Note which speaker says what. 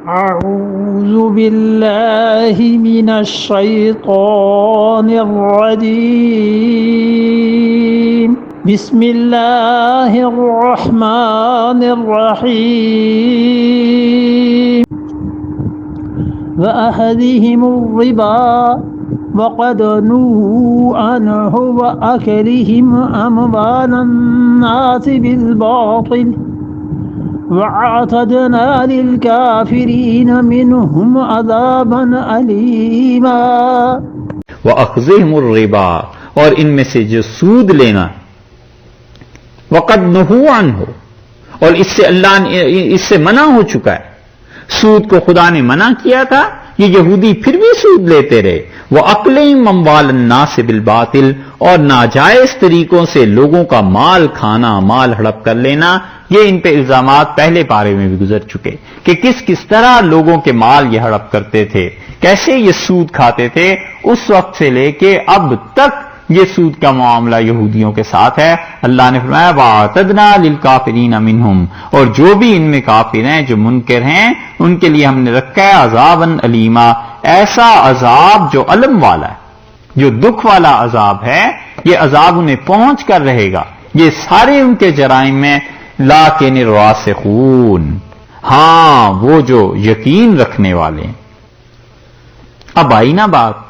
Speaker 1: أعوذ بالله من الشيطان الرجيم بسم الله الرحمن الرحيم وأخذهم الربا وقد نهوا عنه وأكلهم أموال الناس بالباطل وأعتدنا للكافرين منهم عذابا أليما।
Speaker 2: वअख़ज़िहिम रिबा, और इनमें से जो सूद लेना, वक़द नहू अन्हु, और इससे अल्लाह ने इससे मना हो चुका है। सूद को खुदा ने मना किया था, ये यहूदी फिर भी सूद लेते रहे। वह अक्लिहिम अम्वाल अन्नास बिल बातिल, और नाजायज तरीकों से लोगों का माल खाना, माल हड़प कर लेना। ये इन पे इल्जामात पहले पारे में भी गुजर चुके कि किस किस तरह लोगों के माल ये हड़प करते थे, कैसे ये सूद खाते थे। उस वक्त से लेके अब तक ये सूद का मामला यहूदियों के साथ है। अल्लाह ने फरमाया वातदना लिल काफिरीन मिनहुम, और जो भी इनमें काफिर हैं, जो मुनकर हैं, उनके लिए हमने रखा है अजाबन अलीमा, ऐसा अजाब जो अलम वाला है, जो दुख वाला अजाब है। ये अजाब उन्हें पहुंच कर रहेगा। ये सारे उनके जराइम में लाकिन रासिखून, हां वो जो यकीन रखने वाले हैं। अब आई ना बात